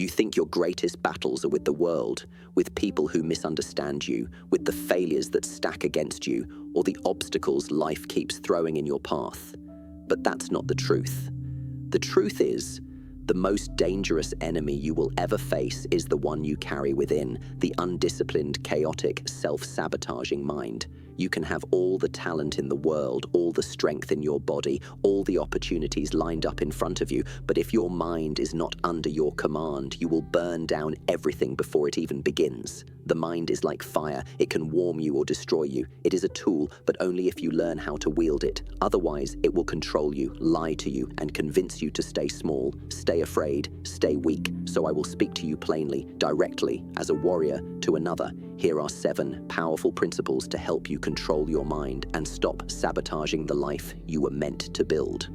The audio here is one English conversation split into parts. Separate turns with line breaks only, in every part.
You think your greatest battles are with the world, with people who misunderstand you, with the failures that stack against you, or the obstacles life keeps throwing in your path. But that's not the truth. The truth is, the most dangerous enemy you will ever face is the one you carry within, the undisciplined, chaotic, self-sabotaging mind. You can have all the talent in the world, all the strength in your body, all the opportunities lined up in front of you, but if your mind is not under your command, you will burn down everything before it even begins. The mind is like fire. It can warm you or destroy you. It is a tool, but only if you learn how to wield it. Otherwise, it will control you, lie to you, and convince you to stay small, stay afraid, stay weak. So I will speak to you plainly, directly, as a warrior to another. Here are 7 powerful principles to help you control your mind and stop sabotaging the life you were meant to build.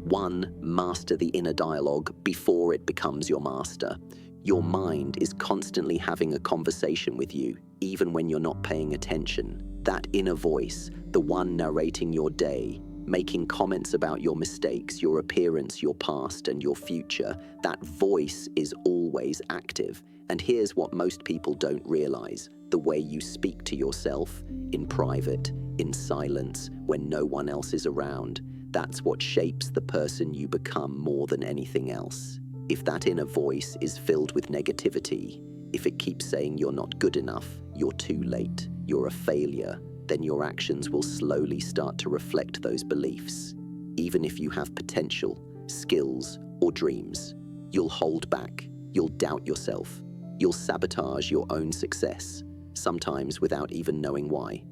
1. Master the inner dialogue before it becomes your master. Your mind is constantly having a conversation with you, even when you're not paying attention. That inner voice, the one narrating your day, making comments about your mistakes, your appearance, your past, and your future, that voice is always active. And here's what most people don't realize: the way you speak to yourself, in private, in silence, when no one else is around, that's what shapes the person you become more than anything else. If that inner voice is filled with negativity, if it keeps saying you're not good enough, you're too late, you're a failure, then your actions will slowly start to reflect those beliefs. Even if you have potential, skills, or dreams, you'll hold back, you'll doubt yourself, you'll sabotage your own success, sometimes without even knowing why.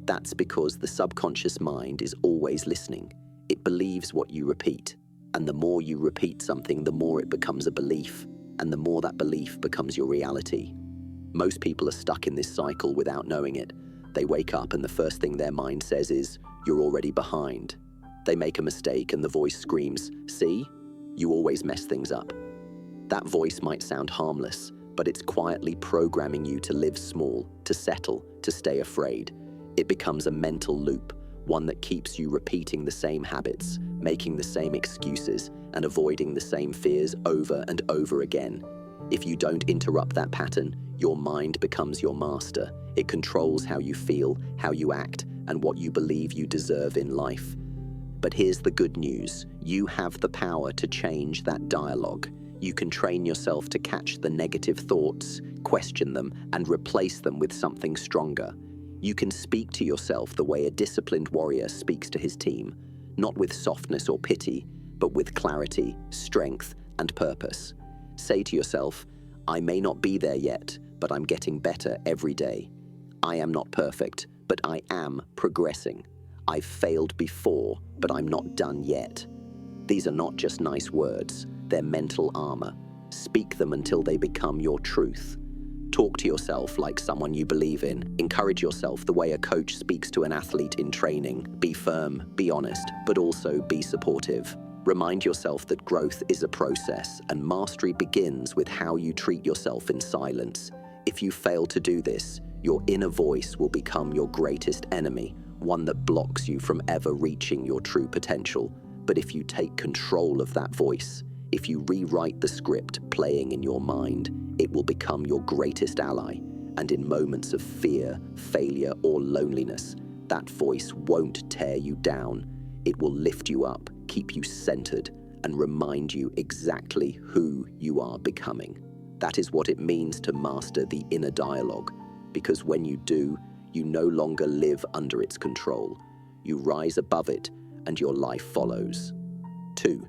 That's because the subconscious mind is always listening. It believes what you repeat. And the more you repeat something, the more it becomes a belief, and the more that belief becomes your reality. Most people are stuck in this cycle without knowing it. They wake up and the first thing their mind says is, "You're already behind." They make a mistake and the voice screams, "See? You always mess things up." That voice might sound harmless, but it's quietly programming you to live small, to settle, to stay afraid. It becomes a mental loop, one that keeps you repeating the same habits, making the same excuses, and avoiding the same fears over and over again. If you don't interrupt that pattern, your mind becomes your master. It controls how you feel, how you act, and what you believe you deserve in life. But here's the good news. You have the power to change that dialogue. You can train yourself to catch the negative thoughts, question them, and replace them with something stronger. You can speak to yourself the way a disciplined warrior speaks to his team, not with softness or pity, but with clarity, strength, and purpose. Say to yourself, "I may not be there yet, but I'm getting better every day. I am not perfect, but I am progressing. I've failed before, but I'm not done yet." These are not just nice words, they're mental armor. Speak them until they become your truth. Talk to yourself like someone you believe in. Encourage yourself the way a coach speaks to an athlete in training. Be firm, be honest, but also be supportive. Remind yourself that growth is a process, and mastery begins with how you treat yourself in silence. If you fail to do this, your inner voice will become your greatest enemy, one that blocks you from ever reaching your true potential. But if you take control of that voice, if you rewrite the script playing in your mind, it will become your greatest ally. And in moments of fear, failure, or loneliness, that voice won't tear you down. It will lift you up, keep you centered, and remind you exactly who you are becoming. That is what it means to master the inner dialogue, because when you do, you no longer live under its control. You rise above it, and your life follows. 2.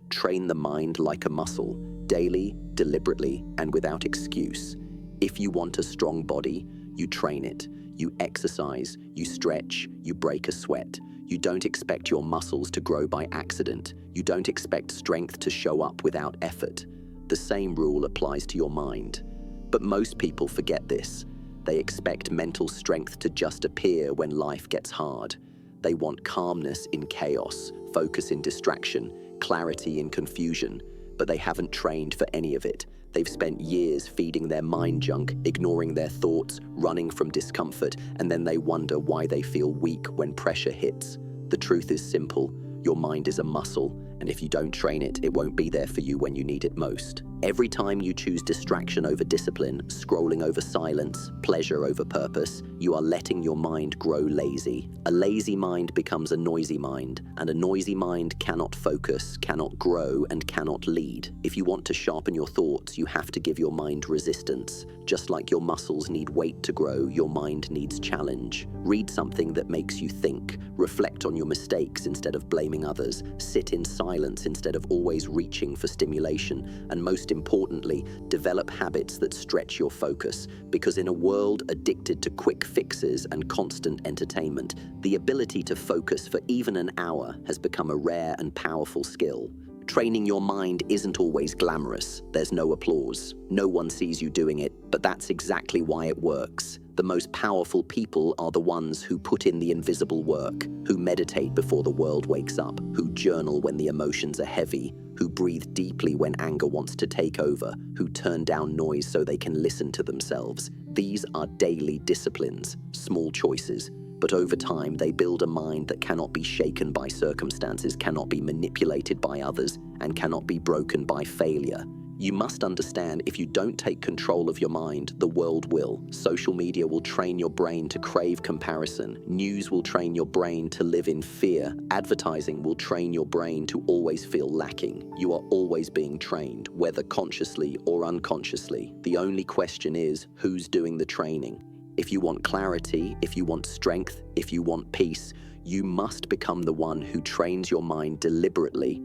Train the mind like a muscle, daily, deliberately, and without excuse. If you want a strong body, you train it. You exercise, you stretch, you break a sweat. You don't expect your muscles to grow by accident. You don't expect strength to show up without effort. The same rule applies to your mind. But most people forget this. They expect mental strength to just appear when life gets hard. They want calmness in chaos, focus in distraction, clarity in confusion, but they haven't trained for any of it. They've spent years feeding their mind junk, ignoring their thoughts, running from discomfort, and then they wonder why they feel weak when pressure hits. The truth is simple. Your mind is a muscle, And if you don't train it, it won't be there for you when you need it most. Every time you choose distraction over discipline, scrolling over silence, pleasure over purpose, you are letting your mind grow lazy. A lazy mind becomes a noisy mind, and a noisy mind cannot focus, cannot grow, and cannot lead. If you want to sharpen your thoughts, you have to give your mind resistance. Just like your muscles need weight to grow, your mind needs challenge. Read something that makes you think. Reflect on your mistakes instead of blaming others. Sit in silence instead of always reaching for stimulation. And most importantly, develop habits that stretch your focus. Because in a world addicted to quick fixes and constant entertainment, the ability to focus for even an hour has become a rare and powerful skill. Training your mind isn't always glamorous. There's no applause. No one sees you doing it, but that's exactly why it works. The most powerful people are the ones who put in the invisible work, who meditate before the world wakes up, who journal when the emotions are heavy, who breathe deeply when anger wants to take over, who turn down noise so they can listen to themselves. These are daily disciplines, small choices. But over time, they build a mind that cannot be shaken by circumstances, cannot be manipulated by others, and cannot be broken by failure. You must understand, if you don't take control of your mind, the world will. Social media will train your brain to crave comparison. News will train your brain to live in fear. Advertising will train your brain to always feel lacking. You are always being trained, whether consciously or unconsciously. The only question is, who's doing the training? If you want clarity, if you want strength, if you want peace, you must become the one who trains your mind deliberately.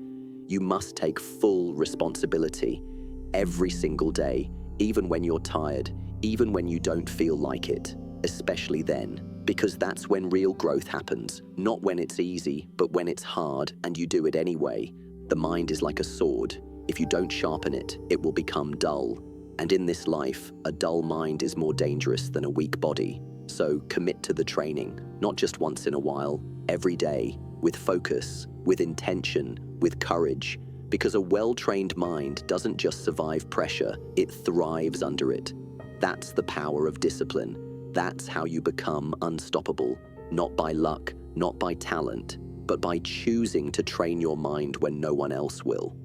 You must take full responsibility every single day, even when you're tired, even when you don't feel like it, especially then, because that's when real growth happens, not when it's easy, but when it's hard and you do it anyway. The mind is like a sword. If you don't sharpen it, it will become dull. And in this life, a dull mind is more dangerous than a weak body. So commit to the training, not just once in a while, every day, with focus, with intention, with courage. Because a well-trained mind doesn't just survive pressure, it thrives under it. That's the power of discipline. That's how you become unstoppable, not by luck, not by talent, but by choosing to train your mind when no one else will.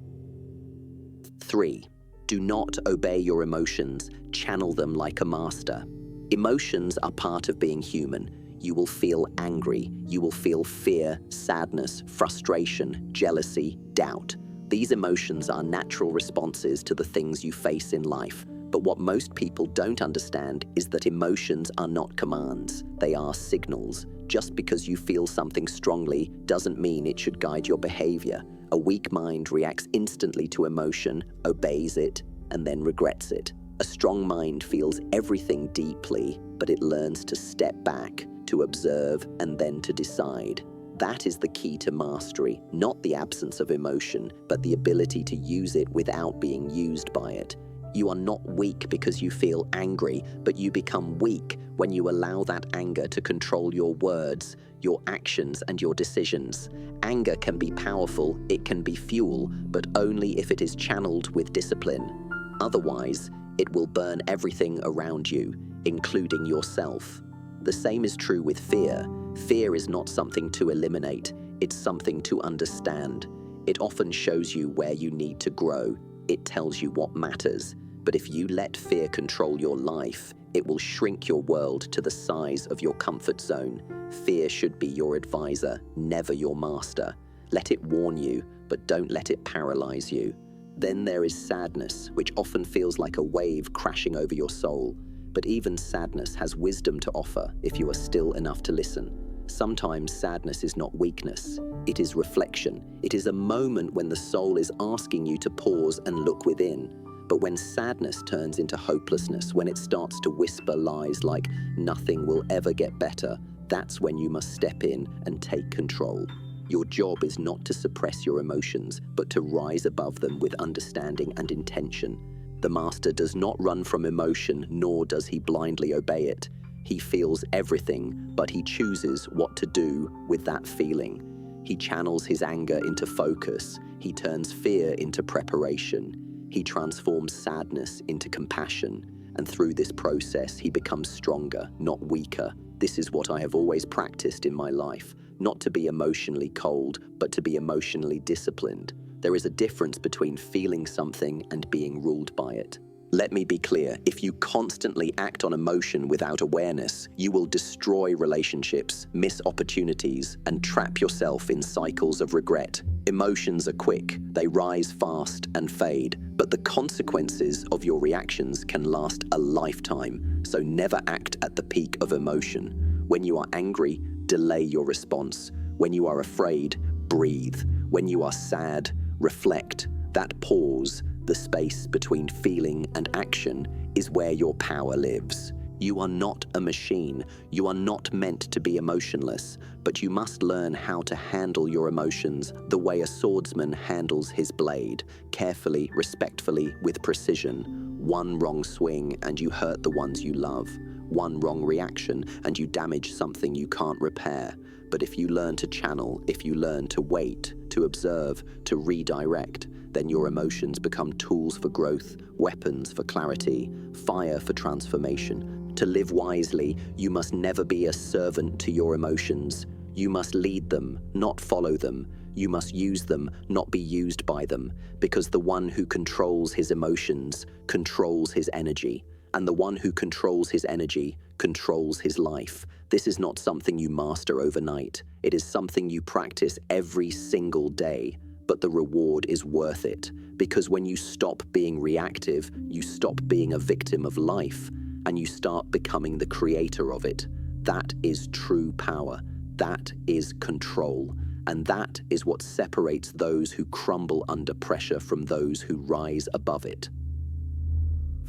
3. Do not obey your emotions, channel them like a master. Emotions are part of being human. You will feel angry, you will feel fear, sadness, frustration, jealousy, doubt. These emotions are natural responses to the things you face in life. But what most people don't understand is that emotions are not commands, they are signals. Just because you feel something strongly doesn't mean it should guide your behavior. A weak mind reacts instantly to emotion, obeys it, and then regrets it. A strong mind feels everything deeply, but it learns to step back, to observe, and then to decide. That is the key to mastery, not the absence of emotion, but the ability to use it without being used by it. You are not weak because you feel angry, but you become weak when you allow that anger to control your words, your actions, and your decisions. Anger can be powerful, it can be fuel, but only if it is channeled with discipline. Otherwise, it will burn everything around you, including yourself. The same is true with fear. Fear is not something to eliminate, it's something to understand. It often shows you where you need to grow. It tells you what matters. But if you let fear control your life, it will shrink your world to the size of your comfort zone. Fear should be your advisor, never your master. Let it warn you, but don't let it paralyze you. Then there is sadness, which often feels like a wave crashing over your soul. But even sadness has wisdom to offer if you are still enough to listen. Sometimes sadness is not weakness, it is reflection. It is a moment when the soul is asking you to pause and look within. But when sadness turns into hopelessness, when it starts to whisper lies like nothing will ever get better, that's when you must step in and take control. Your job is not to suppress your emotions, but to rise above them with understanding and intention. The master does not run from emotion, nor does he blindly obey it. He feels everything, but he chooses what to do with that feeling. He channels his anger into focus. He turns fear into preparation. He transforms sadness into compassion. And through this process, he becomes stronger, not weaker. This is what I have always practiced in my life. not to be emotionally cold, but to be emotionally disciplined. There is a difference between feeling something and being ruled by it. Let me be clear, if you constantly act on emotion without awareness, you will destroy relationships, miss opportunities, and trap yourself in cycles of regret. Emotions are quick, they rise fast and fade, but the consequences of your reactions can last a lifetime, so never act at the peak of emotion. When you are angry, delay your response. When you are afraid, breathe. When you are sad, reflect. That pause, the space between feeling and action, is where your power lives. You are not a machine. You are not meant to be emotionless, but you must learn how to handle your emotions the way a swordsman handles his blade, carefully, respectfully, with precision. One wrong swing and you hurt the ones you love. One wrong reaction and you damage something you can't repair. But if you learn to channel, if you learn to wait, to observe, to redirect, then your emotions become tools for growth, weapons for clarity, fire for transformation. To live wisely, you must never be a servant to your emotions. You must lead them, not follow them. You must use them, not be used by them, because the one who controls his emotions controls his energy, and the one who controls his energy controls his life. This is not something you master overnight. It is something you practice every single day. But the reward is worth it, because when you stop being reactive, you stop being a victim of life, and you start becoming the creator of it. That is true power. That is control. And that is what separates those who crumble under pressure from those who rise above it.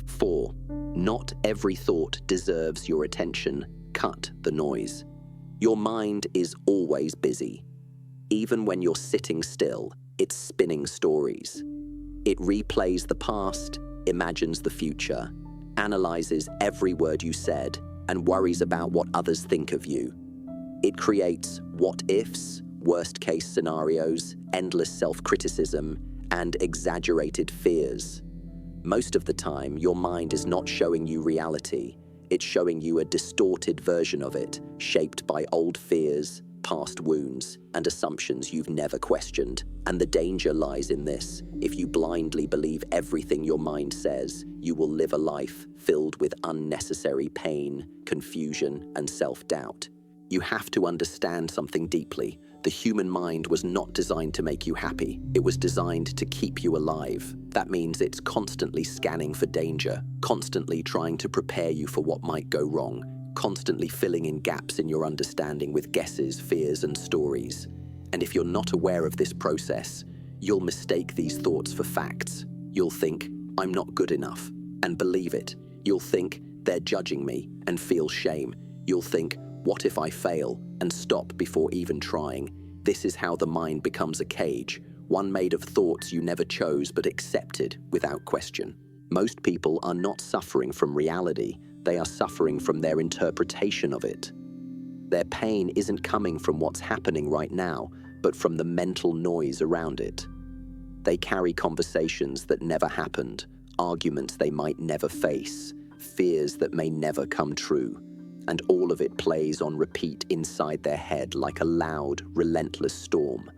4. Not every thought deserves your attention. Cut the noise. Your mind is always busy. Even when you're sitting still, it's spinning stories. It replays the past, imagines the future, analyzes every word you said, and worries about what others think of you. It creates what-ifs, worst-case scenarios, endless self-criticism, and exaggerated fears. Most of the time, your mind is not showing you reality. It's showing you a distorted version of it, shaped by old fears, past wounds, and assumptions you've never questioned. And the danger lies in this. If you blindly believe everything your mind says, you will live a life filled with unnecessary pain, confusion, and self-doubt. You have to understand something deeply. The human mind was not designed to make you happy. It was designed to keep you alive. That means it's constantly scanning for danger, constantly trying to prepare you for what might go wrong, constantly filling in gaps in your understanding with guesses, fears, and stories. And if you're not aware of this process, you'll mistake these thoughts for facts. You'll think, I'm not good enough, and believe it. You'll think, they're judging me, and feel shame. You'll think, what if I fail, and stop before even trying. This is how the mind becomes a cage, one made of thoughts you never chose but accepted without question. Most people are not suffering from reality. They are suffering from their interpretation of it. Their pain isn't coming from what's happening right now, but from the mental noise around it. They carry conversations that never happened, arguments they might never face, fears that may never come true. And all of it plays on repeat inside their head like a loud, relentless storm.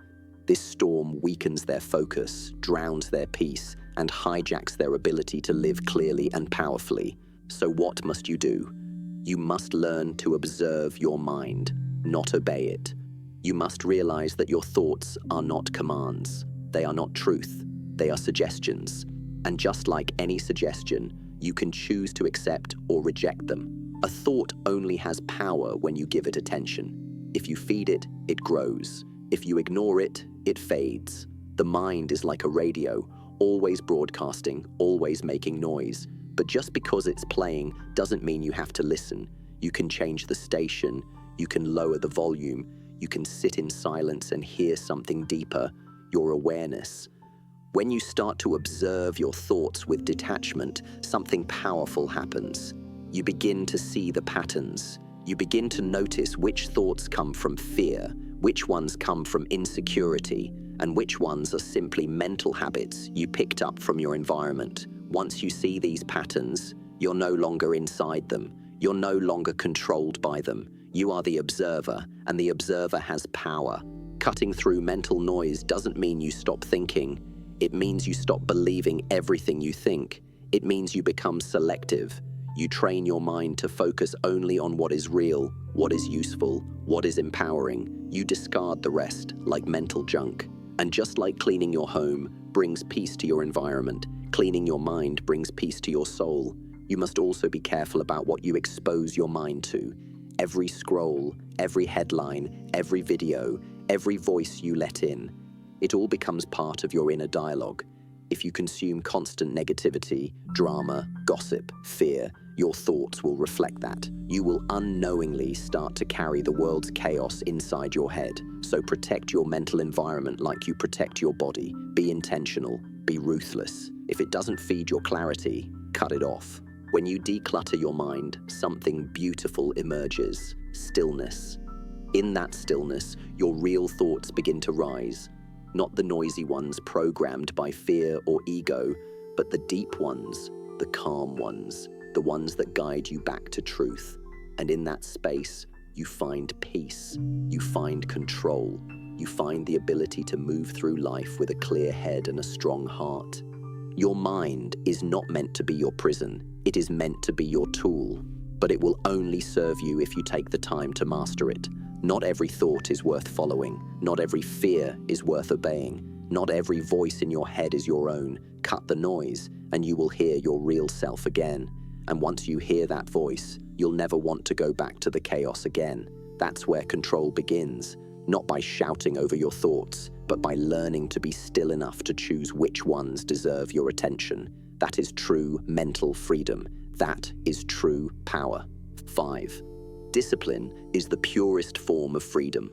This storm weakens their focus, drowns their peace, and hijacks their ability to live clearly and powerfully. So what must you do? You must learn to observe your mind, not obey it. You must realize that your thoughts are not commands. They are not truth. They are suggestions. And just like any suggestion, you can choose to accept or reject them. A thought only has power when you give it attention. If you feed it, it grows. If you ignore it, it fades. The mind is like a radio, always broadcasting, always making noise. But just because it's playing doesn't mean you have to listen. You can change the station, you can lower the volume, you can sit in silence and hear something deeper, your awareness. When you start to observe your thoughts with detachment, something powerful happens. You begin to see the patterns. You begin to notice which thoughts come from fear, which ones come from insecurity, and which ones are simply mental habits you picked up from your environment. Once you see these patterns, you're no longer inside them. You're no longer controlled by them. You are the observer, and the observer has power. Cutting through mental noise doesn't mean you stop thinking. It means you stop believing everything you think. It means you become selective. You train your mind to focus only on what is real, what is useful, what is empowering. You discard the rest, like mental junk. And just like cleaning your home brings peace to your environment, cleaning your mind brings peace to your soul. You must also be careful about what you expose your mind to. Every scroll, every headline, every video, every voice you let in, it all becomes part of your inner dialogue. If you consume constant negativity, drama, gossip, fear, your thoughts will reflect that. You will unknowingly start to carry the world's chaos inside your head. So protect your mental environment like you protect your body. Be intentional, be ruthless. If it doesn't feed your clarity, cut it off. When you declutter your mind, something beautiful emerges: stillness. In that stillness, your real thoughts begin to rise. Not the noisy ones programmed by fear or ego, but the deep ones, the calm ones, the ones that guide you back to truth. And in that space, you find peace, you find control, you find the ability to move through life with a clear head and a strong heart. Your mind is not meant to be your prison. It is meant to be your tool, but it will only serve you if you take the time to master it. Not every thought is worth following. Not every fear is worth obeying. Not every voice in your head is your own. Cut the noise, and you will hear your real self again. And once you hear that voice, you'll never want to go back to the chaos again. That's where control begins, not by shouting over your thoughts, but by learning to be still enough to choose which ones deserve your attention. That is true mental freedom. That is true power. 5. Discipline is the purest form of freedom.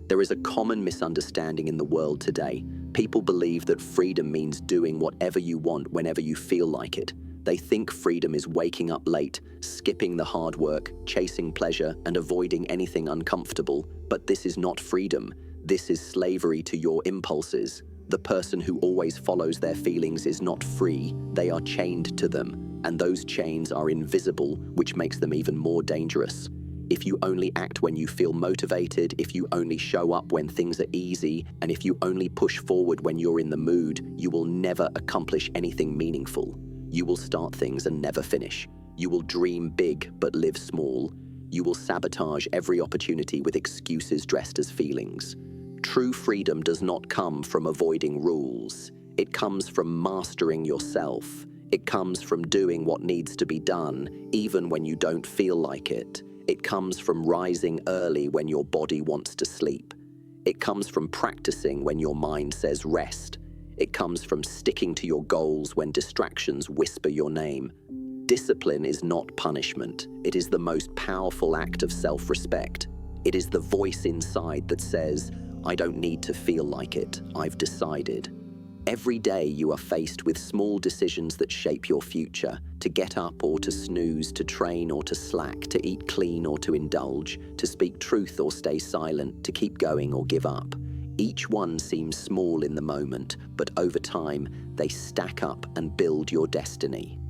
There is a common misunderstanding in the world today. People believe that freedom means doing whatever you want whenever you feel like it. They think freedom is waking up late, skipping the hard work, chasing pleasure, and avoiding anything uncomfortable. But this is not freedom. This is slavery to your impulses. The person who always follows their feelings is not free. They are chained to them, and those chains are invisible, which makes them even more dangerous. If you only act when you feel motivated, if you only show up when things are easy, and if you only push forward when you're in the mood, you will never accomplish anything meaningful. You will start things and never finish. You will dream big but live small. You will sabotage every opportunity with excuses dressed as feelings. True freedom does not come from avoiding rules. It comes from mastering yourself. It comes from doing what needs to be done, even when you don't feel like it. It comes from rising early when your body wants to sleep. It comes from practicing when your mind says rest. It comes from sticking to your goals when distractions whisper your name. Discipline is not punishment. It is the most powerful act of self-respect. It is the voice inside that says, I don't need to feel like it. I've decided. Every day you are faced with small decisions that shape your future: to get up or to snooze, to train or to slack, to eat clean or to indulge, to speak truth or stay silent, to keep going or give up. Each one seems small in the moment, but over time, they stack up and build your destiny.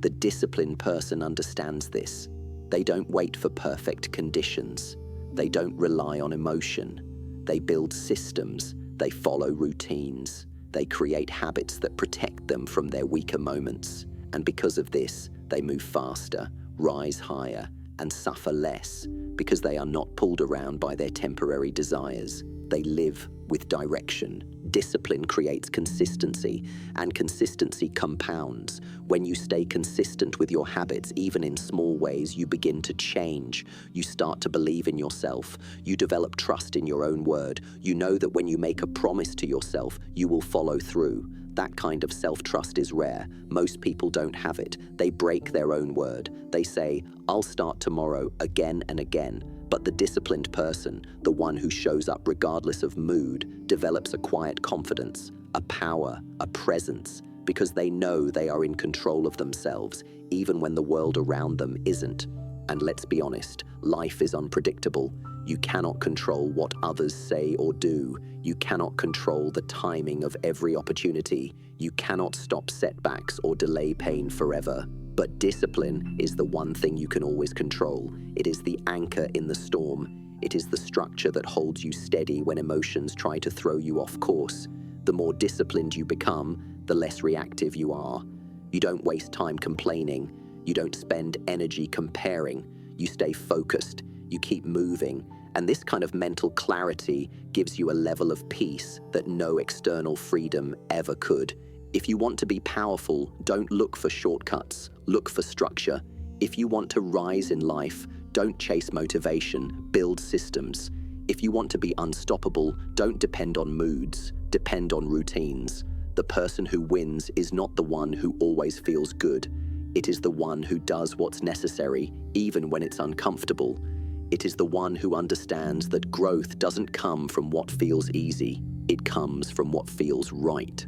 The disciplined person understands this. They don't wait for perfect conditions. They don't rely on emotion. They build systems. They follow routines. They create habits that protect them from their weaker moments. And because of this, they move faster, rise higher, and suffer less, because they are not pulled around by their temporary desires. They live with direction. Discipline creates consistency, and consistency compounds. When you stay consistent with your habits, even in small ways, you begin to change. You start to believe in yourself. You develop trust in your own word. You know that when you make a promise to yourself, you will follow through. That kind of self-trust is rare. Most people don't have it. They break their own word. They say, I'll start tomorrow, again and again. But the disciplined person, the one who shows up regardless of mood, develops a quiet confidence, a power, a presence, because they know they are in control of themselves, even when the world around them isn't. And let's be honest, life is unpredictable. You cannot control what others say or do. You cannot control the timing of every opportunity. You cannot stop setbacks or delay pain forever. But discipline is the one thing you can always control. It is the anchor in the storm. It is the structure that holds you steady when emotions try to throw you off course. The more disciplined you become, the less reactive you are. You don't waste time complaining. You don't spend energy comparing. You stay focused. You keep moving. And this kind of mental clarity gives you a level of peace that no external freedom ever could. If you want to be powerful, don't look for shortcuts. Look for structure. If you want to rise in life, don't chase motivation. Build systems. If you want to be unstoppable, don't depend on moods. Depend on routines. The person who wins is not the one who always feels good. It is the one who does what's necessary, even when it's uncomfortable. It is the one who understands that growth doesn't come from what feels easy. It comes from what feels right.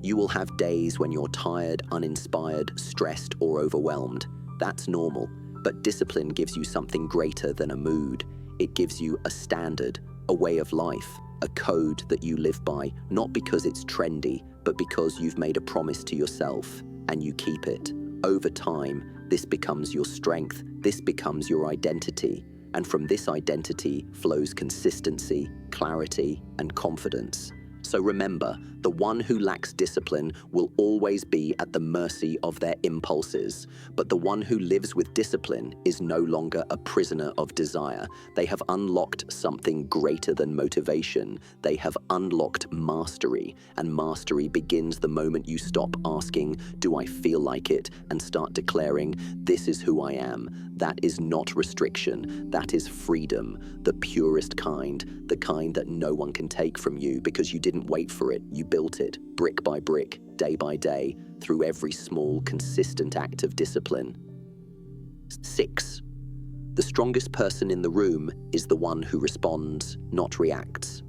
You will have days when you're tired, uninspired, stressed, or overwhelmed. That's normal, but discipline gives you something greater than a mood. It gives you a standard, a way of life, a code that you live by, not because it's trendy, but because you've made a promise to yourself and you keep it. Over time, this becomes your strength, this becomes your identity, and from this identity flows consistency, clarity, and confidence. So remember, the one who lacks discipline will always be at the mercy of their impulses. But the one who lives with discipline is no longer a prisoner of desire. They have unlocked something greater than motivation. They have unlocked mastery. And mastery begins the moment you stop asking, "Do I feel like it?" and start declaring, "This is who I am." That is not restriction. That is freedom, the purest kind, the kind that no one can take from you because you didn't wait for it. You built it, brick by brick, day by day, through every small, consistent act of discipline. 6. The strongest person in the room is the one who responds, not reacts.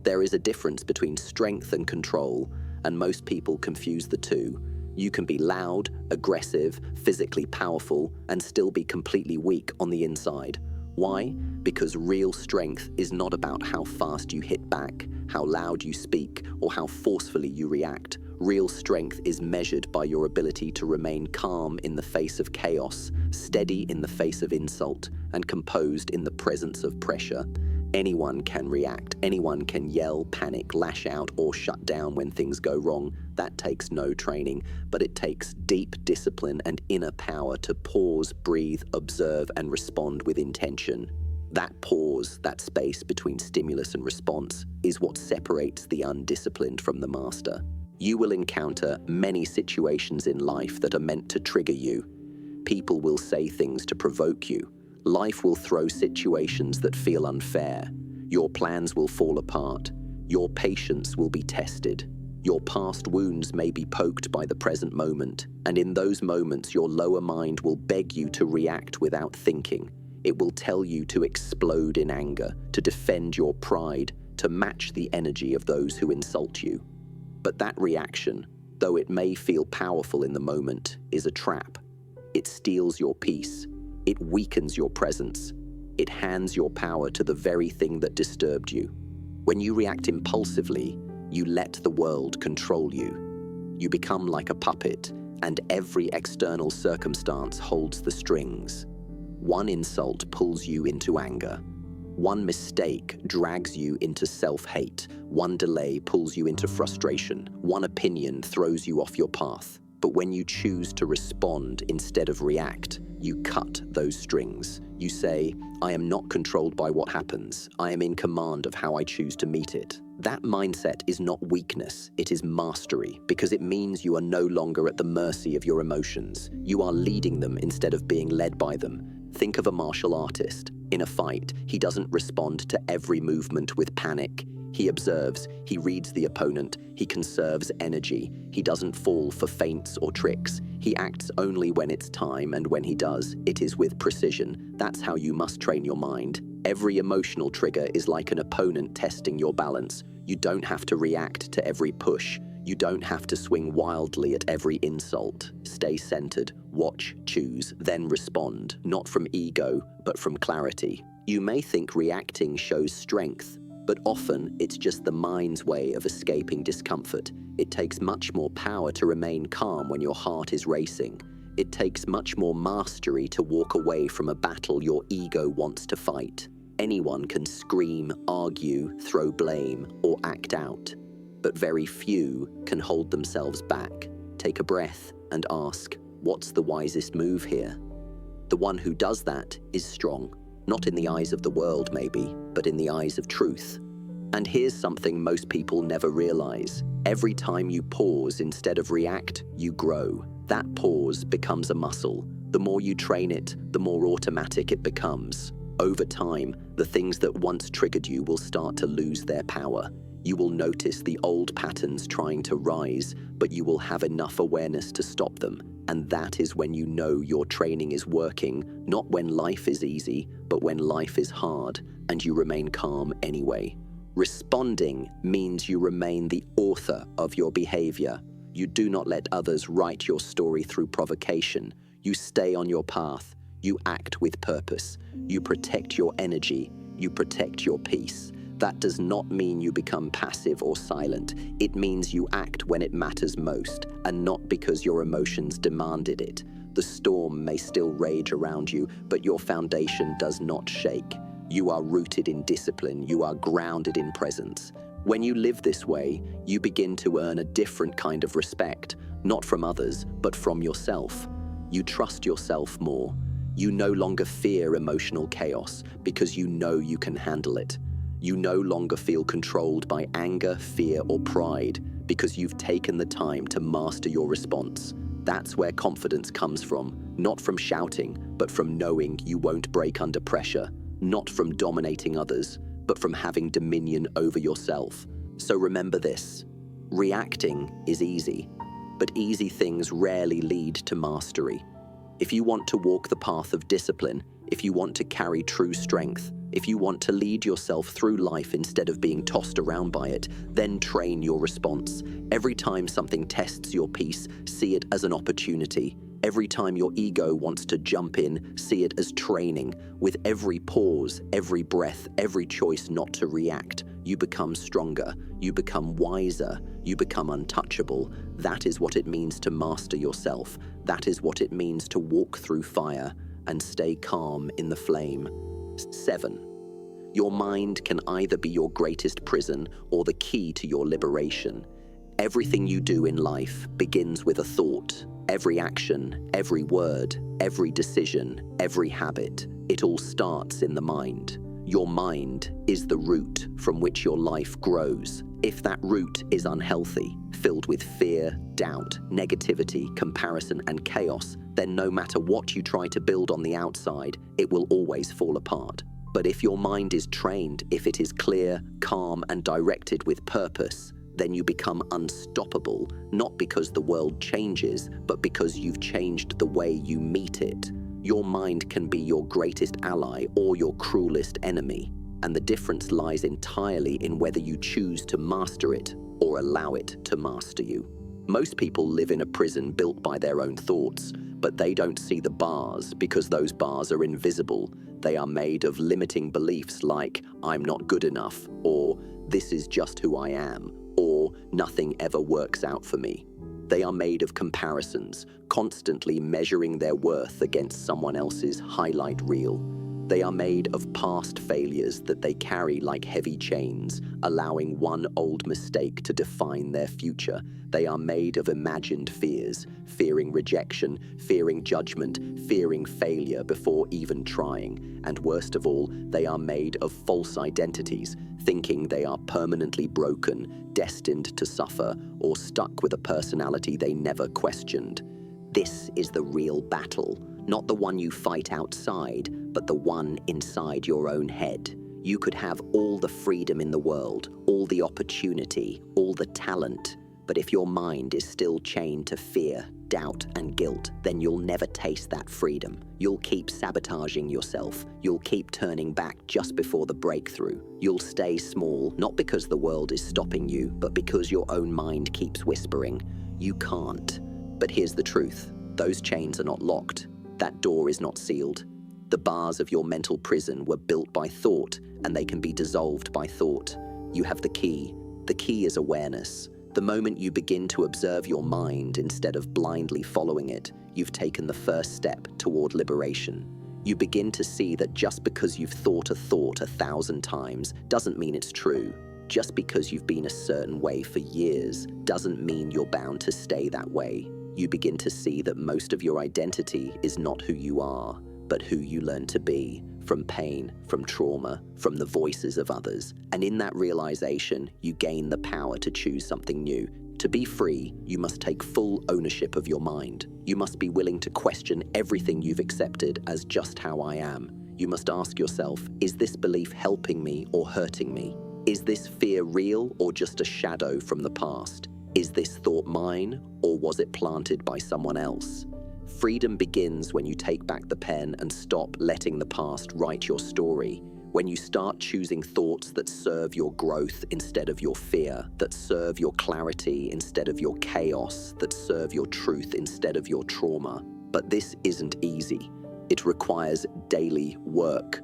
There is a difference between strength and control, and most people confuse the two. You can be loud, aggressive, physically powerful, and still be completely weak on the inside. Why? Because real strength is not about how fast you hit back, how loud you speak, or how forcefully you react. Real strength is measured by your ability to remain calm in the face of chaos, steady in the face of insult, and composed in the presence of pressure. Anyone can react. Anyone can yell, panic, lash out, or shut down when things go wrong. That takes no training, but it takes deep discipline and inner power to pause, breathe, observe, and respond with intention. That pause, that space between stimulus and response, is what separates the undisciplined from the master. You will encounter many situations in life that are meant to trigger you. People will say things to provoke you. Life will throw situations that feel unfair. Your plans will fall apart. Your patience will be tested. Your past wounds may be poked by the present moment, and in those moments your lower mind will beg you to react without thinking. It will tell you to explode in anger, to defend your pride, to match the energy of those who insult you. But that reaction, though it may feel powerful in the moment, is a trap. It steals your peace. It weakens your presence. It hands your power to the very thing that disturbed you. When you react impulsively, you let the world control you. You become like a puppet, and every external circumstance holds the strings. One insult pulls you into anger. One mistake drags you into self-hate. One delay pulls you into frustration. One opinion throws you off your path. But when you choose to respond instead of react, you cut those strings. You say, "I am not controlled by what happens. I am in command of how I choose to meet it." That mindset is not weakness, it is mastery, because it means you are no longer at the mercy of your emotions. You are leading them instead of being led by them. Think of a martial artist. In a fight, he doesn't respond to every movement with panic. He observes, he reads the opponent, he conserves energy. He doesn't fall for feints or tricks. He acts only when it's time, and when he does, it is with precision. That's how you must train your mind. Every emotional trigger is like an opponent testing your balance. You don't have to react to every push. You don't have to swing wildly at every insult. Stay centered, watch, choose, then respond, not from ego, but from clarity. You may think reacting shows strength, but often it's just the mind's way of escaping discomfort. It takes much more power to remain calm when your heart is racing. It takes much more mastery to walk away from a battle your ego wants to fight. Anyone can scream, argue, throw blame, or act out, but very few can hold themselves back, take a breath, and ask, what's the wisest move here? The one who does that is strong, not in the eyes of the world maybe, but in the eyes of truth. And here's something most people never realize. Every time you pause instead of react, you grow. That pause becomes a muscle. The more you train it, the more automatic it becomes. Over time, the things that once triggered you will start to lose their power. You will notice the old patterns trying to rise, but you will have enough awareness to stop them. And that is when you know your training is working, not when life is easy, but when life is hard, and you remain calm anyway. Responding means you remain the author of your behavior. You do not let others write your story through provocation. You stay on your path. You act with purpose. You protect your energy. You protect your peace. That does not mean you become passive or silent. It means you act when it matters most, and not because your emotions demanded it. The storm may still rage around you, but your foundation does not shake. You are rooted in discipline. You are grounded in presence. When you live this way, you begin to earn a different kind of respect, not from others, but from yourself. You trust yourself more. You no longer fear emotional chaos because you know you can handle it. You no longer feel controlled by anger, fear, or pride because you've taken the time to master your response. That's where confidence comes from, not from shouting, but from knowing you won't break under pressure, not from dominating others, but from having dominion over yourself. So remember this: reacting is easy, but easy things rarely lead to mastery. If you want to walk the path of discipline, if you want to carry true strength, if you want to lead yourself through life instead of being tossed around by it, then train your response. Every time something tests your peace, see it as an opportunity. Every time your ego wants to jump in, see it as training. With every pause, every breath, every choice not to react, you become stronger, you become wiser, you become untouchable. That is what it means to master yourself. That is what it means to walk through fire and stay calm in the flame. 7. Your mind can either be your greatest prison or the key to your liberation. Everything you do in life begins with a thought. Every action, every word, every decision, every habit, it all starts in the mind. Your mind is the root from which your life grows. If that root is unhealthy, filled with fear, doubt, negativity, comparison, and chaos, then no matter what you try to build on the outside, it will always fall apart. But if your mind is trained, if it is clear, calm, and directed with purpose, then you become unstoppable, not because the world changes, but because you've changed the way you meet it. Your mind can be your greatest ally or your cruelest enemy, and the difference lies entirely in whether you choose to master it or allow it to master you. Most people live in a prison built by their own thoughts, but they don't see the bars because those bars are invisible. They are made of limiting beliefs like, I'm not good enough, or this is just who I am, or nothing ever works out for me. They are made of comparisons, constantly measuring their worth against someone else's highlight reel. They are made of past failures that they carry like heavy chains, allowing one old mistake to define their future. They are made of imagined fears, fearing rejection, fearing judgment, fearing failure before even trying. And worst of all, they are made of false identities, thinking they are permanently broken, destined to suffer, or stuck with a personality they never questioned. This is the real battle, not the one you fight outside, but the one inside your own head. You could have all the freedom in the world, all the opportunity, all the talent, but if your mind is still chained to fear, doubt, and guilt, then you'll never taste that freedom. You'll keep sabotaging yourself. You'll keep turning back just before the breakthrough. You'll stay small, not because the world is stopping you, but because your own mind keeps whispering, you can't. But here's the truth. Those chains are not locked. That door is not sealed. The bars of your mental prison were built by thought, and they can be dissolved by thought. You have the key. The key is awareness. The moment you begin to observe your mind instead of blindly following it, you've taken the first step toward liberation. You begin to see that just because you've thought a thought 1,000 times doesn't mean it's true. Just because you've been a certain way for years doesn't mean you're bound to stay that way. You begin to see that most of your identity is not who you are, but who you learn to be, from pain, from trauma, from the voices of others. And in that realization, you gain the power to choose something new. To be free, you must take full ownership of your mind. You must be willing to question everything you've accepted as just how I am. You must ask yourself, is this belief helping me or hurting me? Is this fear real or just a shadow from the past? Is this thought mine or was it planted by someone else? Freedom begins when you take back the pen and stop letting the past write your story. When you start choosing thoughts that serve your growth instead of your fear, that serve your clarity instead of your chaos, that serve your truth instead of your trauma. But this isn't easy. It requires daily work.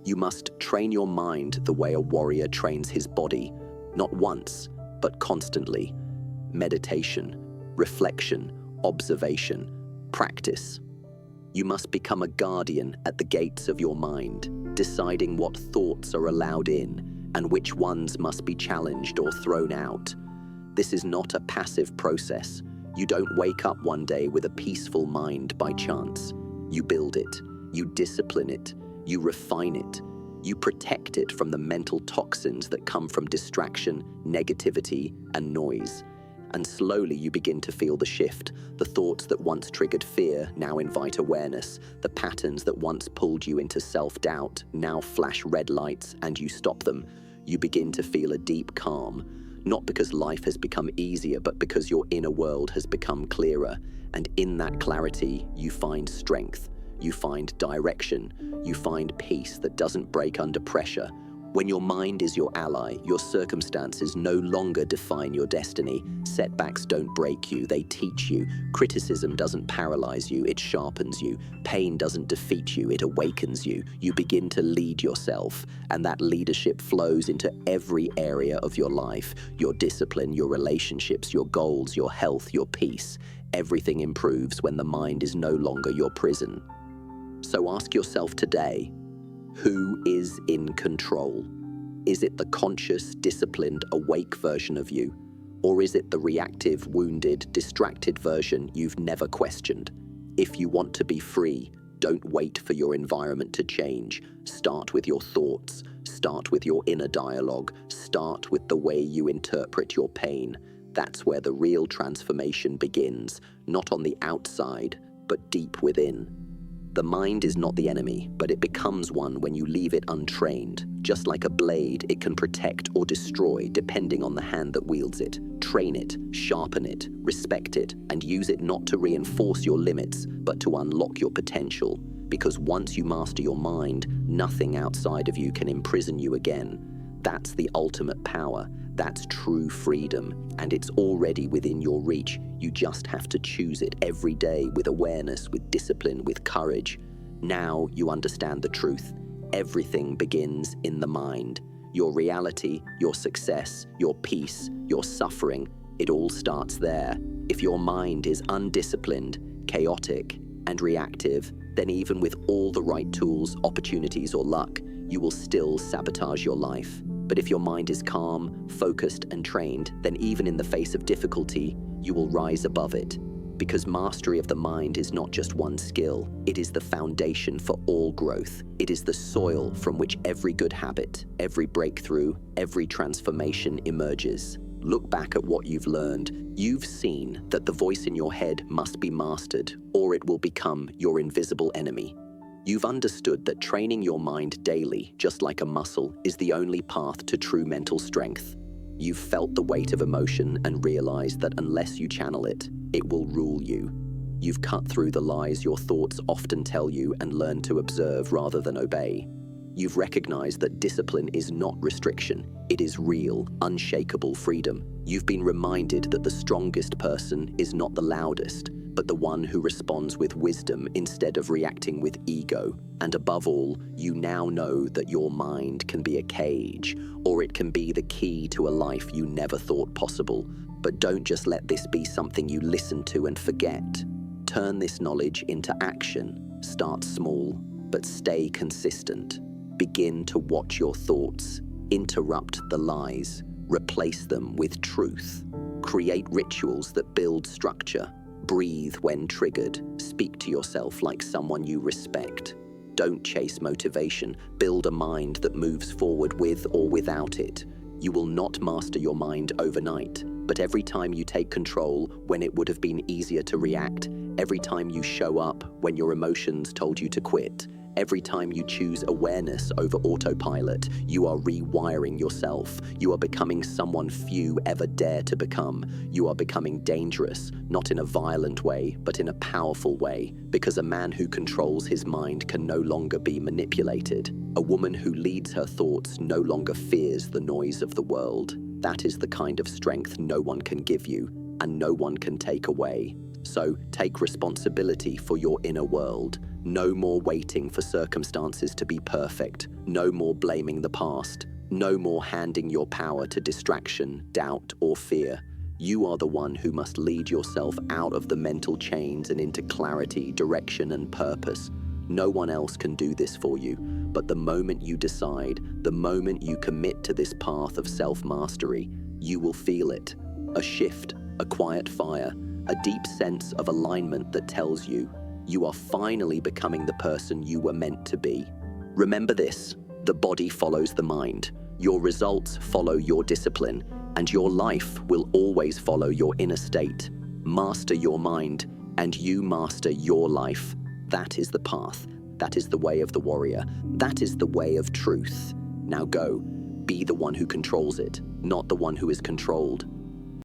You must train your mind the way a warrior trains his body, not once, but constantly. Meditation, reflection, observation, practice. You must become a guardian at the gates of your mind, deciding what thoughts are allowed in and which ones must be challenged or thrown out. This is not a passive process. You don't wake up one day with a peaceful mind by chance. You build it, you discipline it, you refine it, you protect it from the mental toxins that come from distraction, negativity, and noise. And slowly you begin to feel the shift. The thoughts that once triggered fear now invite awareness. The patterns that once pulled you into self-doubt now flash red lights and you stop them. You begin to feel a deep calm, not because life has become easier, but because your inner world has become clearer. And in that clarity, you find strength, you find direction, you find peace that doesn't break under pressure. When your mind is your ally, your circumstances no longer define your destiny. Setbacks don't break you, they teach you. Criticism doesn't paralyze you, it sharpens you. Pain doesn't defeat you, it awakens you. You begin to lead yourself, and that leadership flows into every area of your life. Your discipline, your relationships, your goals, your health, your peace. Everything improves when the mind is no longer your prison. So ask yourself today, who is in control? Is it the conscious, disciplined, awake version of you? Or is it the reactive, wounded, distracted version you've never questioned? If you want to be free, don't wait for your environment to change. Start with your thoughts. Start with your inner dialogue. Start with the way you interpret your pain. That's where the real transformation begins, not on the outside, but deep within. The mind is not the enemy, but it becomes one when you leave it untrained. Just like a blade, it can protect or destroy depending on the hand that wields it. Train it, sharpen it, respect it, and use it not to reinforce your limits, but to unlock your potential. Because once you master your mind, nothing outside of you can imprison you again. That's the ultimate power. That's true freedom, and it's already within your reach. You just have to choose it every day with awareness, with discipline, with courage. Now you understand the truth. Everything begins in the mind. Your reality, your success, your peace, your suffering, it all starts there. If your mind is undisciplined, chaotic, and reactive, then even with all the right tools, opportunities, or luck, you will still sabotage your life. But if your mind is calm, focused, and trained, then even in the face of difficulty, you will rise above it. Because mastery of the mind is not just one skill, it is the foundation for all growth. It is the soil from which every good habit, every breakthrough, every transformation emerges. Look back at what you've learned. You've seen that the voice in your head must be mastered, or it will become your invisible enemy. You've understood that training your mind daily, just like a muscle, is the only path to true mental strength. You've felt the weight of emotion and realized that unless you channel it, it will rule you. You've cut through the lies your thoughts often tell you and learned to observe rather than obey. You've recognized that discipline is not restriction. It is real, unshakable freedom. You've been reminded that the strongest person is not the loudest, but the one who responds with wisdom instead of reacting with ego. And above all, you now know that your mind can be a cage, or it can be the key to a life you never thought possible. But don't just let this be something you listen to and forget. Turn this knowledge into action. Start small, but stay consistent. Begin to watch your thoughts. Interrupt the lies. Replace them with truth. Create rituals that build structure. Breathe when triggered. Speak to yourself like someone you respect. Don't chase motivation. Build a mind that moves forward with or without it. You will not master your mind overnight, but every time you take control when it would have been easier to react, every time you show up when your emotions told you to quit, every time you choose awareness over autopilot, you are rewiring yourself. You are becoming someone few ever dare to become. You are becoming dangerous, not in a violent way, but in a powerful way, because a man who controls his mind can no longer be manipulated. A woman who leads her thoughts no longer fears the noise of the world. That is the kind of strength no one can give you, and no one can take away. So take responsibility for your inner world. No more waiting for circumstances to be perfect. No more blaming the past. No more handing your power to distraction, doubt, or fear. You are the one who must lead yourself out of the mental chains and into clarity, direction, and purpose. No one else can do this for you, but the moment you decide, the moment you commit to this path of self-mastery, you will feel it. A shift, a quiet fire, a deep sense of alignment that tells you, you are finally becoming the person you were meant to be. Remember this, the body follows the mind. Your results follow your discipline, and your life will always follow your inner state. Master your mind, and you master your life. That is the path. That is the way of the warrior. That is the way of truth. Now go, be the one who controls it, not the one who is controlled.